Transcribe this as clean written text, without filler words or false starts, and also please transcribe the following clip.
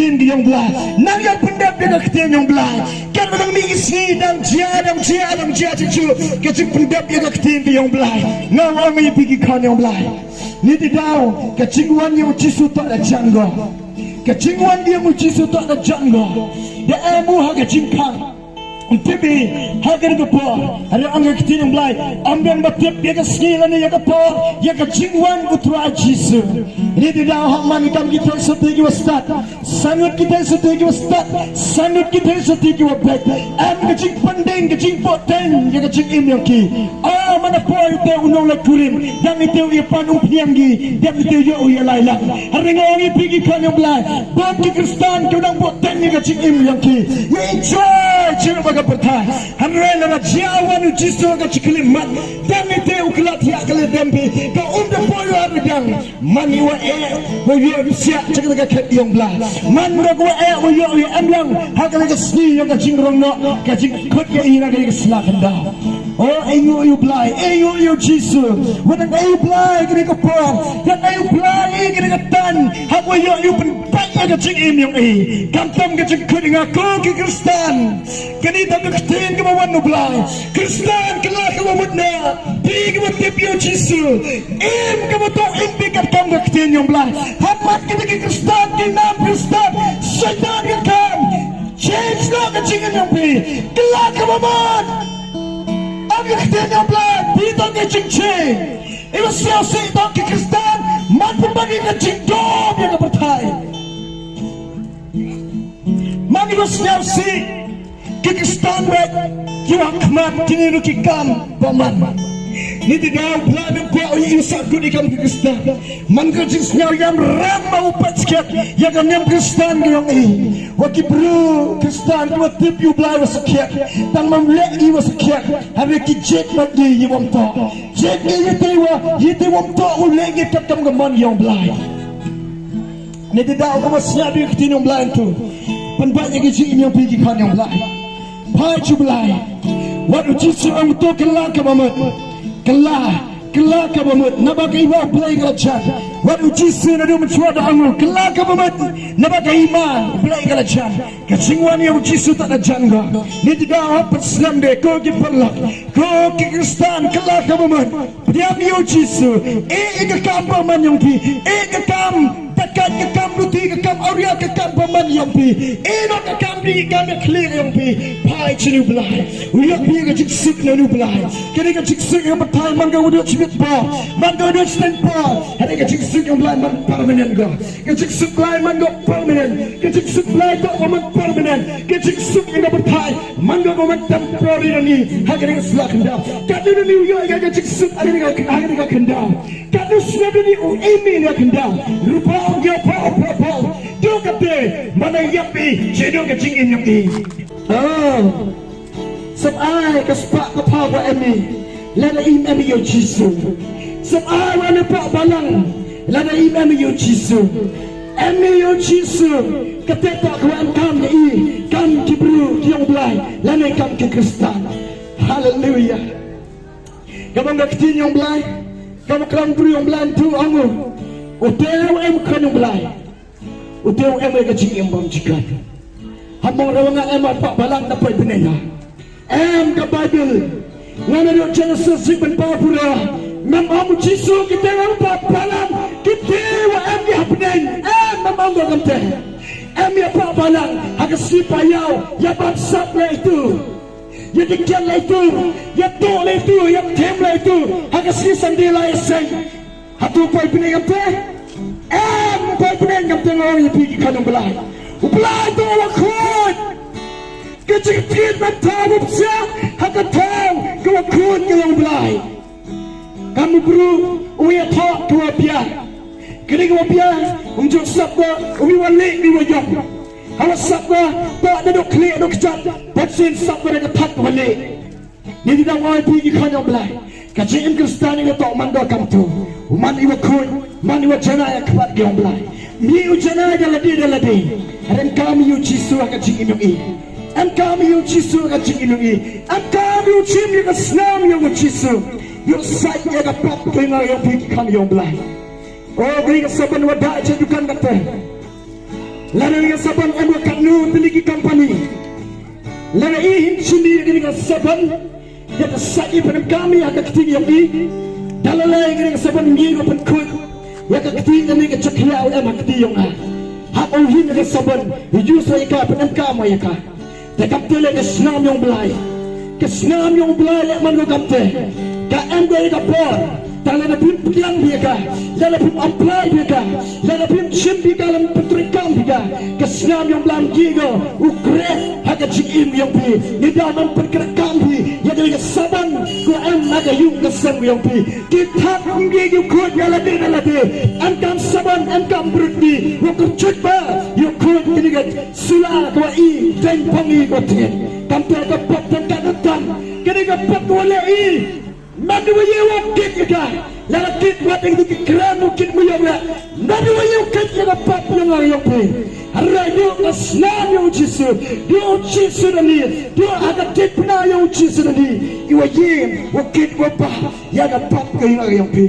ketin yang belah nang yang pendap dia ketin yang belah kan menang ni isi dan dia cucu kecik pendap dia ketin yang belah ngawang ni pergi kan yang belah ni tidau kecingwan yang cisu tak ada janggo kecingwan dia mu cisu tak ada janggo dia emu ha kecingkang Tibi, hagar kepo, ada angin ketin yang belai, ambil batiap dia ke skilan dia kepo, dia ke jingwan utra jisu. Ini tidak hak manikam kita setigi wastat, sangat kita setigi wastat, sangat kita setigi wabek. Am kecing pending, kecing poten, dia kecing imyaki. Ah mana poy itu unong lakurim, yang itu ia panung pianggi, yang itu ia lailah. Hari ngongi pergi kan yang belai, bagi Kristen kau nang poten dia kecing imyaki. Enjoy, cuma bertai hamrela na jawan ujiso ka chiklimat dami te uklat ya kale dembe ka poyo abidang mani wa wo yo sia chakla ka khet yong bla man ro wa wo yo amlang hakala ka sni yo ka jingrong no ka jing khot ya ina ka slakanda oh ayo yo blai ayo yo jisu wana ayo blai ka ka pom ka ayo blai ka ka tan ha wo yo pen ka jing im yong kamtam ka jing khot nga ko ki Kristen kani Kristen ke bawah nublai, Kristen kelah ke bawah na, pi ke bawah tiapio Yesus, ke bawah impi kat kam Kristen yang belai, hamat kita ke Kristen di nam Kristen, Satan ke kam, change nak ke cingan yang pi, kelah ke bawah, ambil Kristen yang belai, pi tak ke cincin, ibu siasat tak ke Kristen, mampu bagi ke cingdom yang bertai, mami ibu siasat. Kikistan wek kiwak mat kini kikam paman ni tidak belum kau isak kau ikam Kikistan man kerja senyal yang ramah upat sekiat yang kami Kikistan yang ini wakil bro Kikistan dua tipu belah sekiat dan memleki sekiat hari kijek bagi yang tak jek ni itu wamto ulegi katam keman yang belah ni tidak kau masih ada ketin yang belah itu penbanyak kijek ini yang pergi kan yang belah Pai cublai, waktu Yesus untuk kelah kebamut, kelah kebamut, nabak iman pelai kelajan. Waktu Yesus ada mencuat anggur, kelah kebamut, nabak iman pelai kelajan. Kecingwan yang Yesus tak ada jangga. Ni tidak apa Islam deh, kau kiperlah, kau Kristen kelah kebamut. Dia miu Yesus, kekam paman yang pi, kekam. Tekan kekam luti kekam auria kekam paman yang pi eno kekam di kami clear yang pi pai cinu belai uyak pi ke jiksik nanu belai kini ke jiksik yang betai man kau duduk cibit pa man kau duduk stand pa hari ke jiksik yang belai man permanent go ke jiksik belai man go permanent ke jiksik belai go man permanent ke jiksik yang betai man go man temporary ni hari ke selak hendak kadu ni uyak ke jiksik hari ke kendang kadu sebenarnya ni email yang kendang rupa dia pau tu kata mana yapi jedo ke cingin yang ni oh sebai ke sepak ke pau buat emi lada imam yo Yesus sebai wana pak balang lada imam yo Yesus emi yo Yesus kata tak kuan kam ni kam kibru yang belai lada kam ke Kristen haleluya kamu ngak tin yang belai kamu kam bru yang belai tu angur Uteu em kan yang belai, uteu em mereka jingim bom jikan. Hamong rawangan em apa balang dapat benenya. Em ke Bible, ngana dok Genesis ben pura. Memang Yesus kita apa balang kita wa em ya benen. Em memang gam teh. Em ya apa balang hak sipayau ya bangsa itu. Ya dikian itu, ya tol itu, ya tem itu. Hak sisandila esai. Hatu pai penengam teh, pai penengam teh orang yang pergi kanong belai. Belai tu awak kun, kecil mentah bupsa, hakat tahu kau kun yang belai. Kami buru, uya tak kau biar, kini kau biar, unjuk sabda, umi walik ni wajah. Kalau sabda tak ada dok klik dok cat, patsin sabda dengan tak walik. Ni tidak orang pergi kanong belai. Kacim Kristen ini tak mandor kamu tu. Man iwa kun, man iwa jana yang kuat yang belai. Miu jana yang ladi. Dan kami yu Yesus akan cingin yang ini. Dan kami yu Yesus akan cingin yang ini. Dan kami yu cim yang Islam yang Yesus. Yu sai yang dapat dengar yang pergi kami yang belai. Oh beri kesabaran wadah cedukan kata. Lalu yang saban emo kanu teliki company. Lalu ihin sini dengan saban yang sai pada kami akan ketinggi yang ini. Dalam lagi dengan saban ngigo penkut yang ketinggi ini kecekhiau emo ketinggi yang ah. Hak uhin dengan saban hujus mereka pada kami mereka. Tekap tele kesenam yang belai. Kesenam yang belai lek man kapte. Ka ende ka por. Dalam pun piang mereka, dalam pun apply mereka, dalam pun cimpi dalam petrikam mereka. Kesenam yang belam gigo, ukre haga jim yang pi, di dalam pergerakan pi, yang dari saban ku am haga yung kesem yang pi. Kita kumgi yung kod yalade nalade, angkam saban angkam berdi, waktu cuba yung kod kinigat sila kwa i dan pangi kotin. Kampel kapat dan kanatan, kinigat pat wala i. Nadu ye wakit ka la kit wat ing dik kranu kit mo yoga nadu ye kit ya pap yang ayong pe arayo aslan yung jisu do jisu ni do aga kit na yung jisu ni iwa ye wakit wa pa ya pap ka yung ayong pe